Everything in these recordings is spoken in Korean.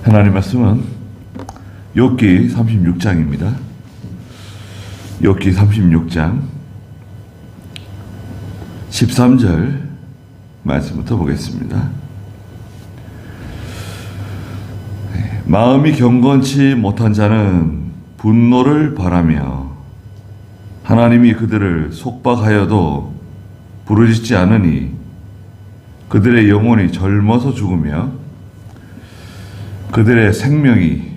하나님 말씀은 욥기 36장입니다. 욥기 36장 13절 말씀부터 보겠습니다. 마음이 경건치 못한 자는 분노를 바라며 하나님이 그들을 속박하여도 부르짖지 않으니 그들의 영혼이 젊어서 죽으며 그들의 생명이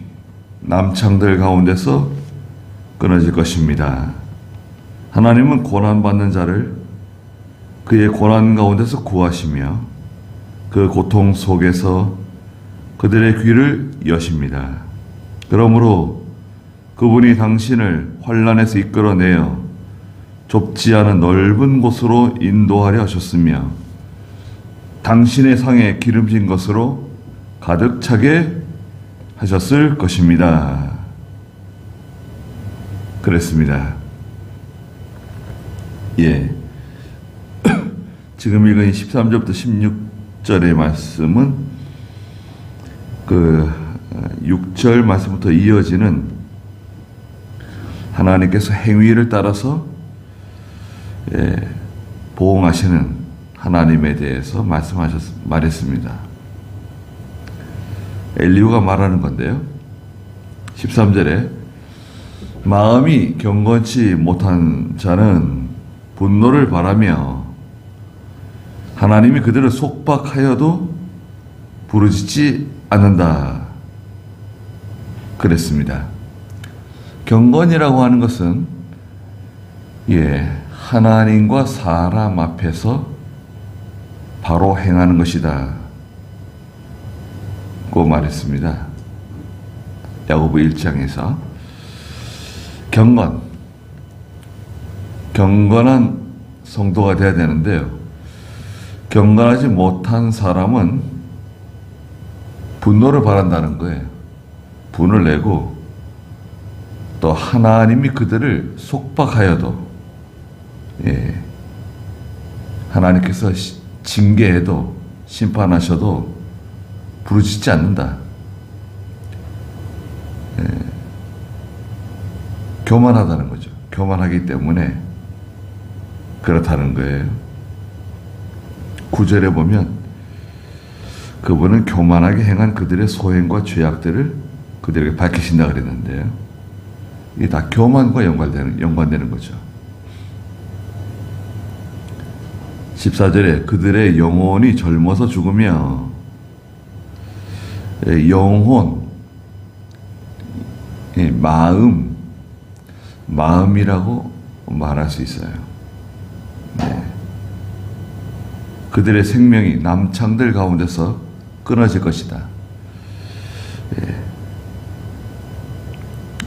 남창들 가운데서 끊어질 것입니다. 하나님은 고난받는 자를 그의 고난 가운데서 구하시며 그 고통 속에서 그들의 귀를 여십니다. 그러므로 그분이 당신을 환난에서 이끌어내어 좁지 않은 넓은 곳으로 인도하려 하셨으며 당신의 상에 기름진 것으로 가득 차게 하셨을 것입니다. 그랬습니다. 지금 읽은 13절부터 16절의 말씀은 그 6절 말씀부터 이어지는 하나님께서 행위를 따라서 보응하시는 하나님에 대해서 말했습니다. 엘리후가 말하는 건데요. 13절에 마음이 경건치 못한 자는 분노를 바라며 하나님이 그들을 속박하여도 부르짖지 않는다. 그랬습니다. 경건이라고 하는 것은 하나님과 사람 앞에서 바로 행하는 것이다 고 말했습니다. 야고보 1장에서 경건한 성도가 되어야 되는데요. 경건하지 못한 사람은 분노를 바란다는 거예요. 분을 내고 또 하나님이 그들을 속박하여도 하나님께서 징계해도 심판하셔도 부르짖지 않는다. 교만하다는 거죠. 교만하기 때문에 그렇다는 거예요. 9절에 보면 그분은 교만하게 행한 그들의 소행과 죄악들을 그들에게 밝히신다 그랬는데요. 이게 다 교만과 연관되는 거죠. 14절에 그들의 영혼이 젊어서 죽으며 영혼, 마음이라고 말할 수 있어요. 그들의 생명이 남창들 가운데서 끊어질 것이다.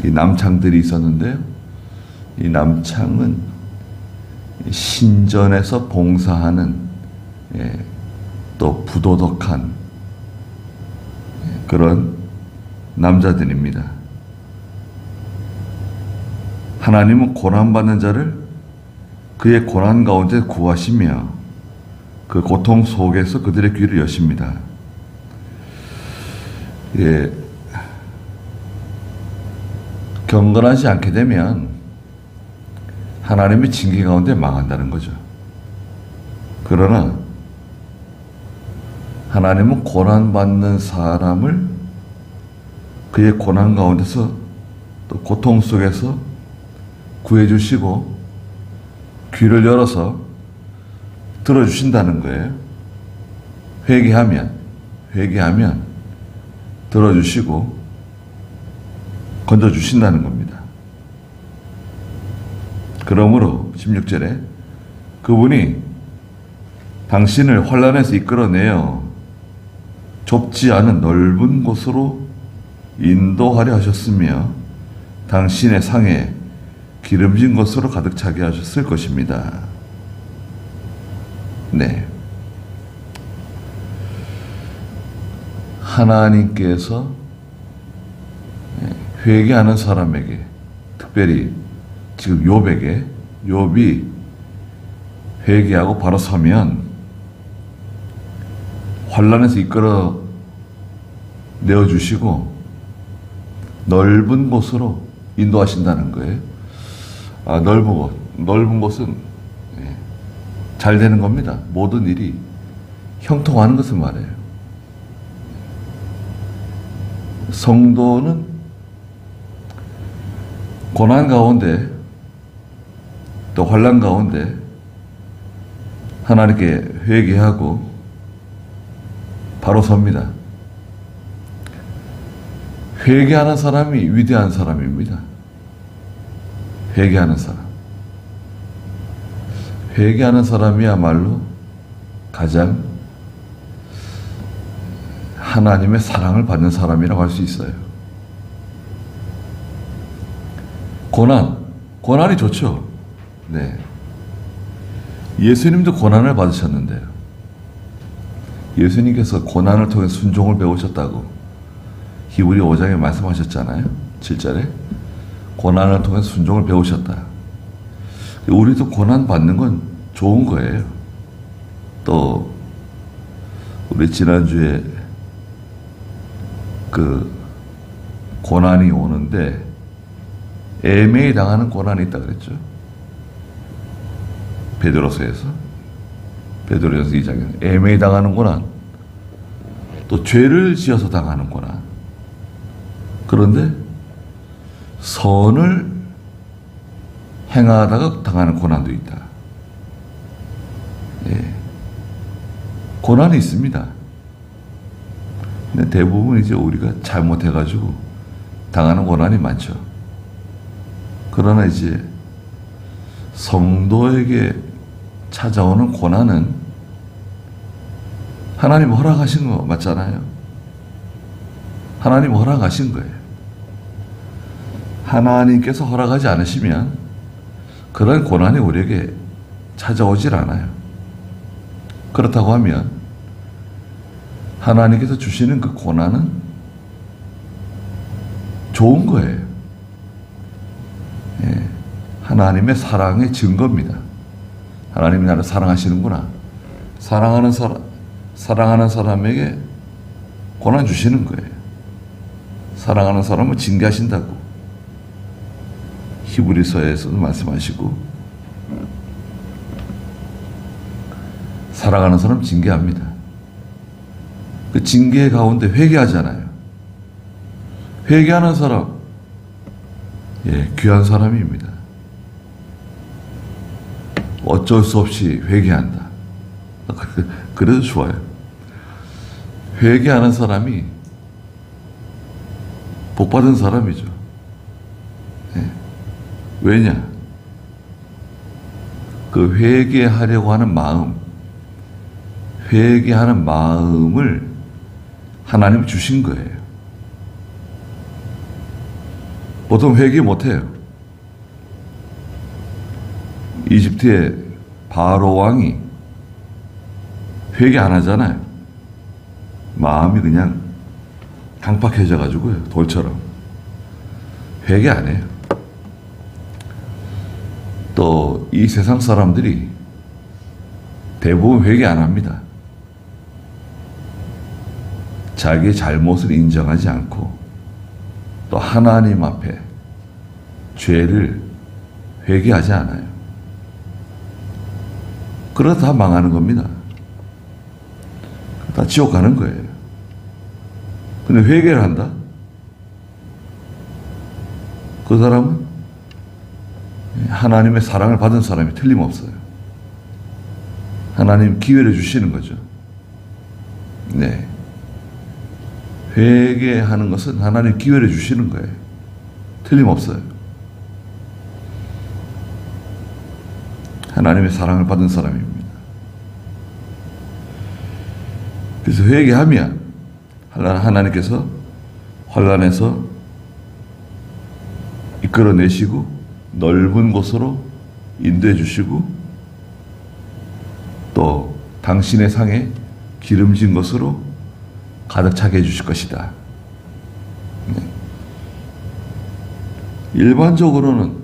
이 남창들이 있었는데요. 이 남창은 신전에서 봉사하는 또 부도덕한 그런 남자들입니다. 하나님은 고난받는 자를 그의 고난 가운데 구하시며 그 고통 속에서 그들의 귀를 여십니다. 경건하지 않게 되면 하나님의 징계 가운데 망한다는 거죠. 그러나 하나님은 고난받는 사람을 그의 고난 가운데서 또 고통 속에서 구해주시고 귀를 열어서 들어주신다는 거예요. 회개하면 들어주시고 건져주신다는 겁니다. 그러므로 16절에 그분이 당신을 환난에서 이끌어내어 좁지 않은 넓은 곳으로 인도하려 하셨으며 당신의 상에 기름진 것으로 가득 차게 하셨을 것입니다. 하나님께서 회개하는 사람에게, 특별히 지금 욥이 회개하고 바로 서면 환난에서 이끌어 내어주시고 넓은 곳으로 인도하신다는 거예요. 넓은 곳. 넓은 곳은 잘 되는 겁니다. 모든 일이 형통하는 것을 말해요. 성도는 고난 가운데 또 환난 가운데 하나님께 회개하고 바로 섭니다. 회개하는 사람이 위대한 사람입니다. 회개하는 사람. 회개하는 사람이야말로 가장 하나님의 사랑을 받는 사람이라고 할 수 있어요. 고난이 좋죠. 네. 예수님도 고난을 받으셨는데요. 예수님께서 고난을 통해 순종을 배우셨다고 히브리 5장에 말씀하셨잖아요. 7절에 고난을 통해 순종을 배우셨다. 우리도 고난 받는 건 좋은 거예요. 또 우리 지난주에 그 고난이 오는데 애매히 당하는 고난이 있다 그랬죠. 베드로서에서 2장에 애매히 당하는 고난, 또 죄를 지어서 당하는 고난. 그런데 선을 행하다가 당하는 고난도 있다. 예. 고난이 있습니다. 근데 대부분 이제 우리가 잘못해가지고 당하는 고난이 많죠. 그러나 이제 성도에게 찾아오는 고난은 하나님 허락하신 거 맞잖아요. 하나님 허락하신 거예요. 하나님께서 허락하지 않으시면 그런 고난이 우리에게 찾아오질 않아요. 그렇다고 하면 하나님께서 주시는 그 고난은 좋은 거예요. 예, 하나님의 사랑의 증거입니다. 하나님이 나를 사랑하시는구나. 사랑하는 사람에게 고난 주시는 거예요. 사랑하는 사람을 징계하신다고 히브리서에서도 말씀하시고, 사랑하는 사람 징계합니다. 그 징계 가운데 회개하잖아요. 회개하는 사람, 귀한 사람입니다. 어쩔 수 없이 회개한다. 그래도 좋아요. 회개하는 사람이 복받은 사람이죠. 왜냐? 그 회개하려고 하는 마음, 회개하는 마음을 하나님이 주신 거예요. 보통 회개 못해요. 이집트의 바로 왕이 회개 안 하잖아요. 마음이 그냥 강팍해져 가지고요, 돌처럼. 회개 안 해요. 또 이 세상 사람들이 대부분 회개 안 합니다. 자기의 잘못을 인정하지 않고 또 하나님 앞에 죄를 회개하지 않아요. 그러다 다 망하는 겁니다. 다 지옥 가는 거예요. 근데 회개를 한다? 그 사람은 하나님의 사랑을 받은 사람이 틀림없어요. 하나님 기회를 주시는 거죠. 네. 회개하는 것은 하나님 기회를 주시는 거예요. 틀림없어요. 하나님의 사랑을 받은 사람입니다. 그래서 회개하면 하나님께서 환난에서 이끌어내시고 넓은 곳으로 인도해 주시고 또 당신의 상에 기름진 것으로 가득 차게 해주실 것이다. 네. 일반적으로는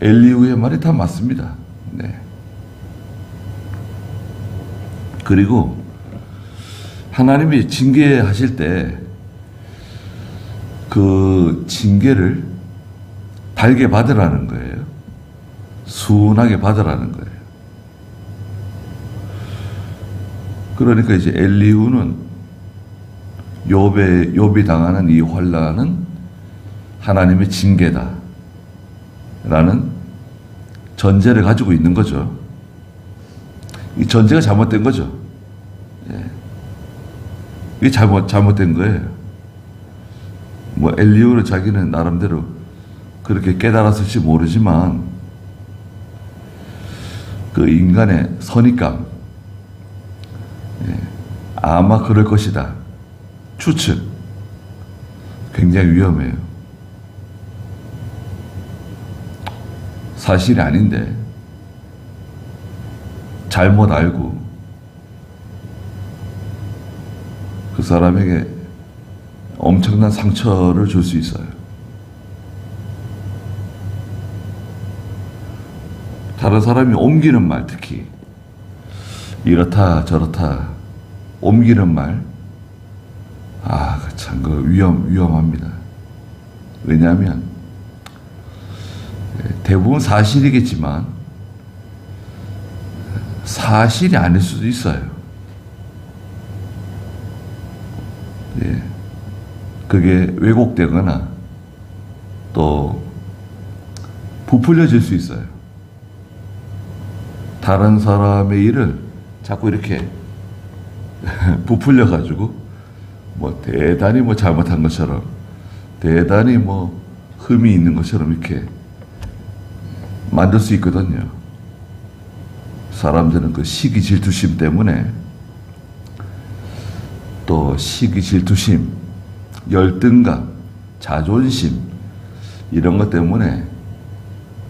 엘리후의 말이 다 맞습니다. 네. 그리고 하나님이 징계하실 때 그 징계를 달게 받으라는 거예요. 순하게 받으라는 거예요. 그러니까 이제 엘리후는 욥이 당하는 이 환난은 하나님의 징계다 라는 전제를 가지고 있는 거죠. 이 전제가 잘못된 거죠. 예. 이게 잘못된 거예요. 뭐 엘리후는 자기는 나름대로 그렇게 깨달았을지 모르지만 그 인간의 선입감, 예. 아마 그럴 것이다. 추측. 굉장히 위험해요. 사실이 아닌데 잘못 알고 그 사람에게 엄청난 상처를 줄 수 있어요. 다른 사람이 옮기는 말, 특히 이렇다 저렇다 옮기는 말, 참 위험합니다. 왜냐하면 대부분 사실이겠지만 사실이 아닐 수도 있어요. 예. 그게 왜곡되거나 또 부풀려질 수 있어요. 다른 사람의 일을 자꾸 이렇게 부풀려가지고 대단히 잘못한 것처럼, 대단히 흠이 있는 것처럼 이렇게 만들 수 있거든요. 사람들은 그 시기 질투심 때문에, 또 시기 질투심, 열등감, 자존심 이런 것 때문에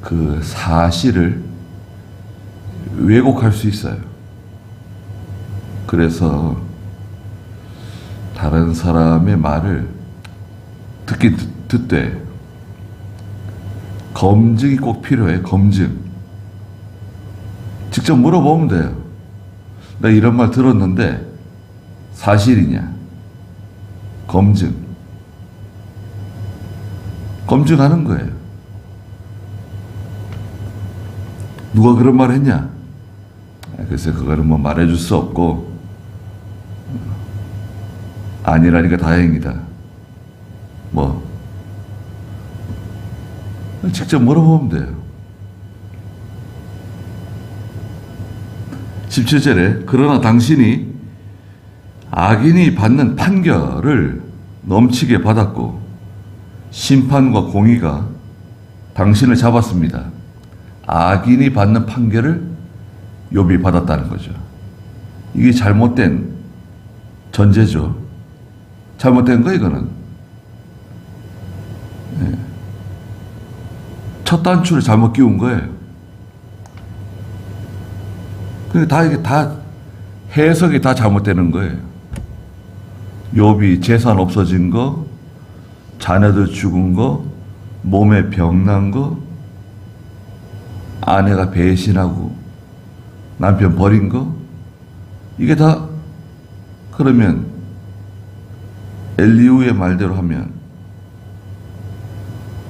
그 사실을 왜곡할 수 있어요. 그래서 다른 사람의 말을 듣되 검증이 꼭 필요해. 검증. 직접 물어보면 돼요. 나 이런 말 들었는데 사실이냐? 검증하는 거예요. 누가 그런 말 했냐? 글쎄 그거는 말해줄 수 없고, 아니라니까 다행이다. 직접 물어보면 돼요. 17절에 그러나 당신이 악인이 받는 판결을 넘치게 받았고 심판과 공의가 당신을 잡았습니다. 악인이 받는 판결을 욥이 받았다는 거죠. 이게 잘못된 전제죠. 잘못된 거 이거는. 네. 첫 단추를 잘못 끼운 거예요. 그러니까 이게 다 해석이 다 잘못되는 거예요. 욥이 재산 없어진 거, 자녀들 죽은 거, 몸에 병 난 거, 아내가 배신하고 남편 버린 거, 이게 다 그러면 엘리후의 말대로 하면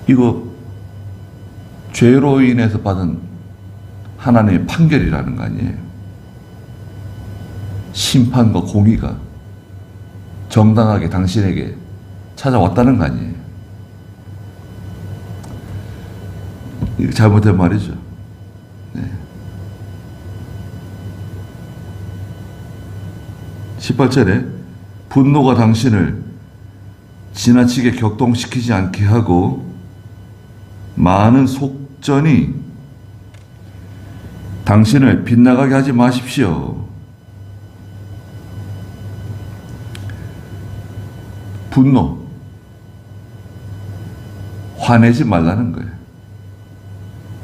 이거 죄로 인해서 받은 하나님의 판결이라는 거 아니에요. 심판과 공의가 정당하게 당신에게 찾아왔다는 거 아니에요. 이거 잘못된 말이죠. 네. 18절에 분노가 당신을 지나치게 격동시키지 않게 하고 많은 속전이 당신을 빗나가게 하지 마십시오. 분노, 화내지 말라는 거예요.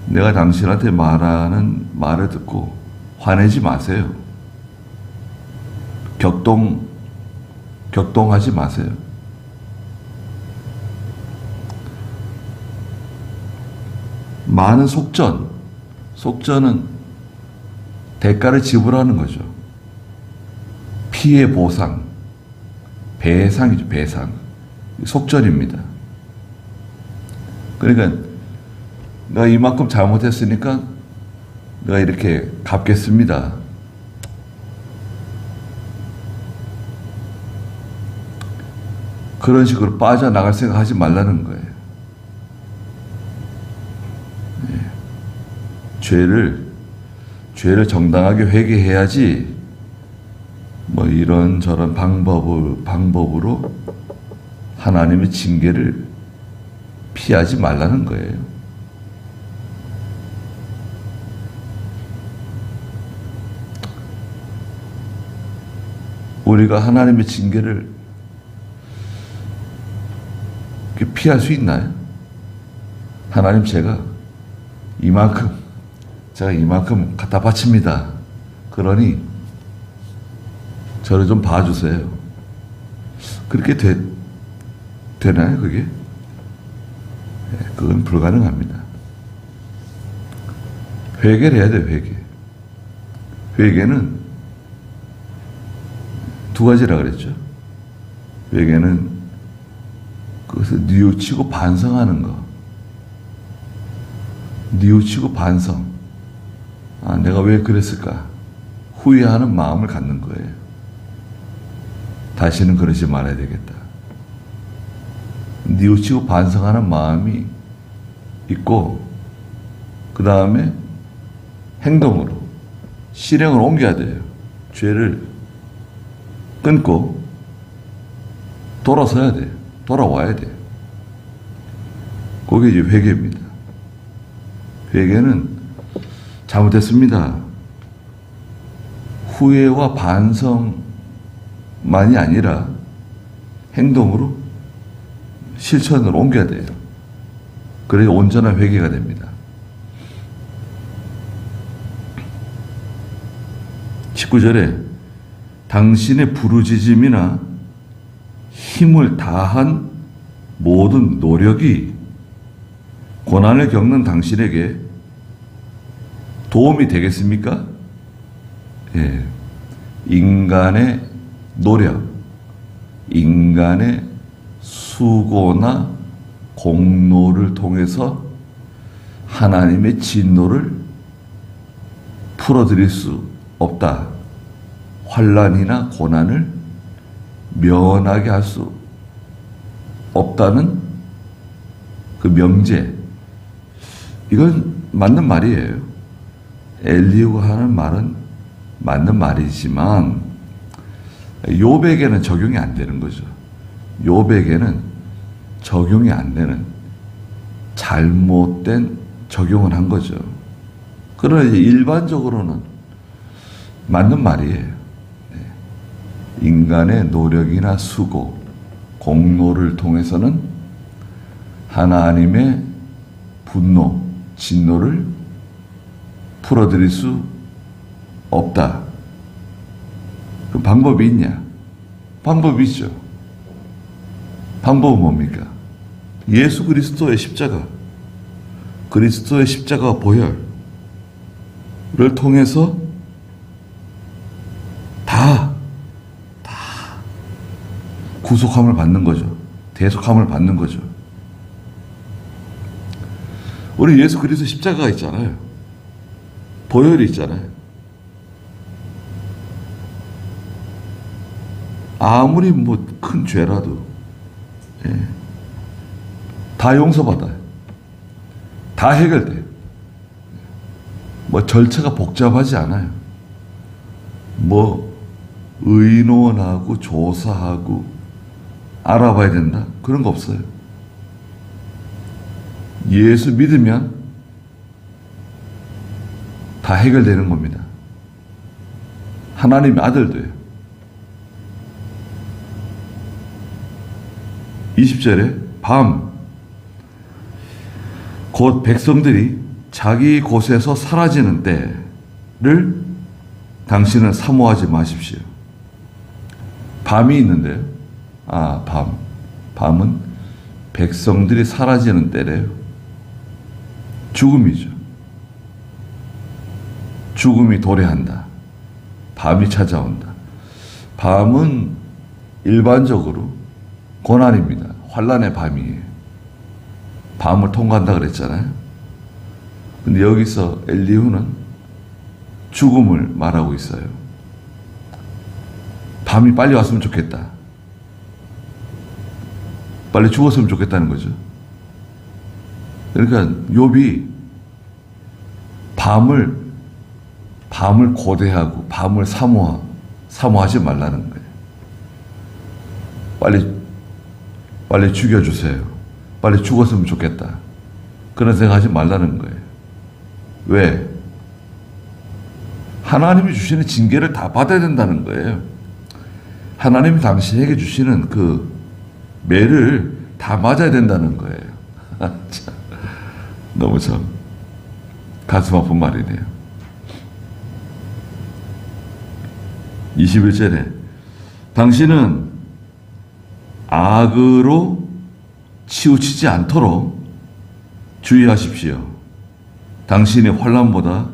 내가 당신한테 말하는 말을 듣고 화내지 마세요. 격동하지 마세요. 많은 속전은 대가를 지불하는 거죠. 피해 보상, 배상이죠. 배상. 속전입니다. 그러니까 내가 이만큼 잘못했으니까 내가 이렇게 갚겠습니다. 그런 식으로 빠져나갈 생각 하지 말라는 거예요. 네. 죄를 정당하게 회개해야지 뭐 이런저런 방법으로 하나님의 징계를 피하지 말라는 거예요. 우리가 하나님의 징계를 피할 수 있나요? 하나님 제가 이만큼 갖다 바칩니다. 그러니 저를 좀 봐주세요. 그렇게 되나요, 그게? 네, 그건 불가능합니다. 회개를 해야 돼요, 회개. 회개는 두 가지라 그랬죠. 회개는 그것을 뉘우치고 반성하는 거. 뉘우치고 반성. 아, 내가 왜 그랬을까? 후회하는 마음을 갖는 거예요. 다시는 그러지 말아야 되겠다. 뉘우치고 반성하는 마음이 있고, 그 다음에 행동으로, 실행으로 옮겨야 돼요. 죄를 끊고 돌아서야 돼요. 돌아와야 돼요. 그게 이제 회개입니다. 회개는 잘못했습니다. 후회와 반성만이 아니라 행동으로 실천으로 옮겨야 돼요. 그래야 온전한 회개가 됩니다. 19절에 당신의 부르짖음이나 힘을 다한 모든 노력이 고난을 겪는 당신에게 도움이 되겠습니까? 예. 인간의 노력, 인간의 수고나 공로를 통해서 하나님의 진노를 풀어드릴 수 없다. 환난이나 고난을 면하게 할 수 없다는 그 명제, 이건 맞는 말이에요. 엘리후가 하는 말은 맞는 말이지만 욥에게는 적용이 안 되는 거죠. 욥에게는 적용이 안 되는 잘못된 적용을 한 거죠. 그러나 이제 일반적으로는 맞는 말이에요. 인간의 노력이나 수고, 공로를 통해서는 하나님의 분노, 진노를 풀어드릴 수 없다. 그 방법이 있냐? 방법이 있죠. 방법은 뭡니까? 예수 그리스도의 십자가, 그리스도의 십자가 보혈을 통해서 다 구속함을 받는 거죠. 대속함을 받는 거죠. 우리 예수 그리스도 십자가가 있잖아요. 보혈이 있잖아요. 아무리 뭐 큰 죄라도 다 용서받아요. 다 해결돼요. 뭐 절차가 복잡하지 않아요. 뭐 의논하고 조사하고 알아봐야 된다. 그런 거 없어요. 예수 믿으면 다 해결되는 겁니다. 하나님의 아들도요. 20절에 밤, 곧 백성들이 자기 곳에서 사라지는 때를 당신은 사모하지 마십시오. 밤이 있는데요. 밤은 백성들이 사라지는 때래요. 죽음이죠. 죽음이 도래한다. 밤이 찾아온다. 밤은 일반적으로 고난입니다. 환난의 밤이에요. 밤을 통과한다 그랬잖아요. 근데 여기서 엘리후는 죽음을 말하고 있어요. 밤이 빨리 왔으면 좋겠다. 빨리 죽었으면 좋겠다는 거죠. 그러니까 욥이 밤을 고대하고 밤을 사모하지 말라는 거예요. 빨리 죽여주세요. 빨리 죽었으면 좋겠다. 그런 생각하지 말라는 거예요. 왜? 하나님이 주시는 징계를 다 받아야 된다는 거예요. 하나님이 당신에게 주시는 그 매를 다 맞아야 된다는 거예요. 참, 너무 참 가슴 아픈 말이네요. 21절에 당신은 악으로 치우치지 않도록 주의하십시오. 당신이 환난보다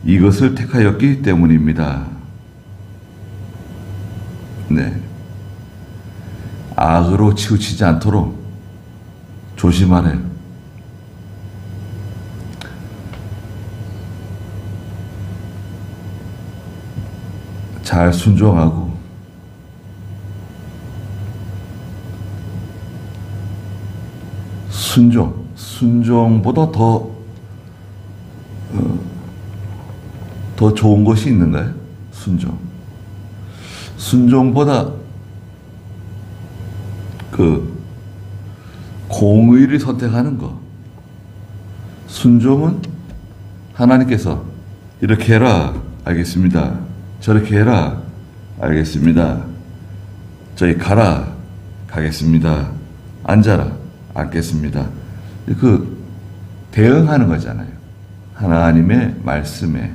이것을 택하였기 때문입니다. 네. 악으로 치우치지 않도록 조심하래요. 잘 순종하고 순종보다 더 좋은 것이 있는가요? 순종보다 그 공의를 선택하는 거. 순종은 하나님께서 이렇게 해라, 알겠습니다. 저렇게 해라, 알겠습니다. 저기 가라, 가겠습니다. 앉아라, 앉겠습니다. 그 대응하는 거잖아요. 하나님의 말씀에,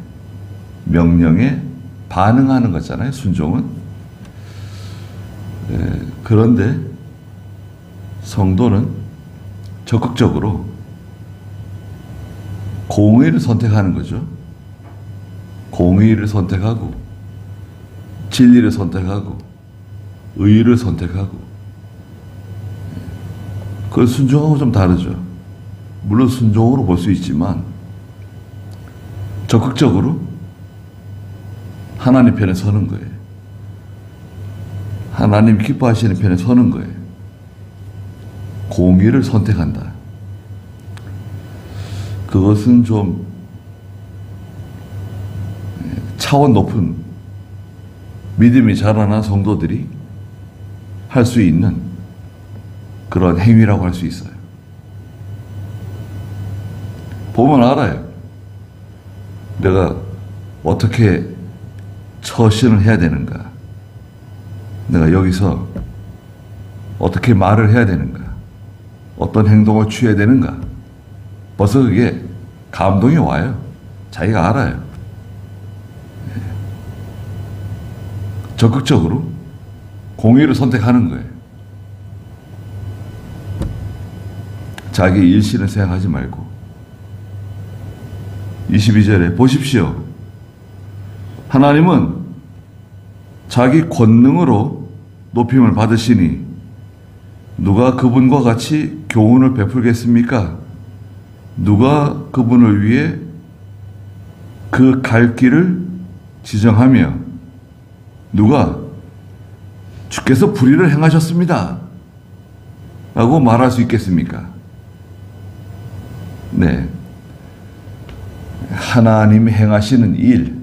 명령에 반응하는 거잖아요, 순종은. 그런데 성도는 적극적으로 공의를 선택하는 거죠. 공의를 선택하고 진리를 선택하고 의를 선택하고. 그건 순종하고 좀 다르죠. 물론 순종으로 볼 수 있지만 적극적으로 하나님 편에 서는 거예요. 하나님 기뻐하시는 편에 서는 거예요. 공의를 선택한다. 그것은 좀 차원 높은 믿음이 자라난 성도들이 할 수 있는 그런 행위라고 할 수 있어요. 보면 알아요. 내가 어떻게 처신을 해야 되는가? 내가 여기서 어떻게 말을 해야 되는가? 어떤 행동을 취해야 되는가? 벌써 그게 감동이 와요. 자기가 알아요. 적극적으로 공의를 선택하는 거예요. 자기 일신을 생각하지 말고. 22절에 보십시오. 하나님은 자기 권능으로 높임을 받으시니 누가 그분과 같이 교훈을 베풀겠습니까? 누가 그분을 위해 그 갈 길을 지정하며 누가 주께서 불의를 행하셨습니다 라고 말할 수 있겠습니까? 네. 하나님이 행하시는 일,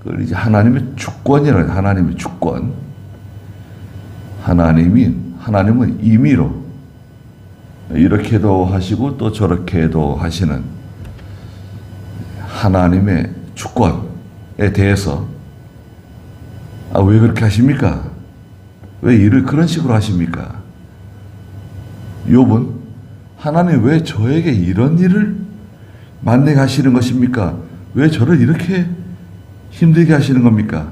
그걸 이제 하나님의 주권이라고 해요. 하나님의 주권. 하나님은 임의로 이렇게도 하시고 또 저렇게도 하시는 하나님의 주권에 대해서 왜 그렇게 하십니까? 왜 일을 그런 식으로 하십니까? 욥은 하나님 왜 저에게 이런 일을 만나게 하시는 것입니까? 왜 저를 이렇게 힘들게 하시는 겁니까?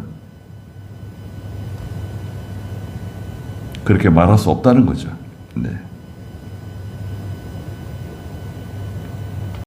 그렇게 말할 수 없다는 거죠. 네.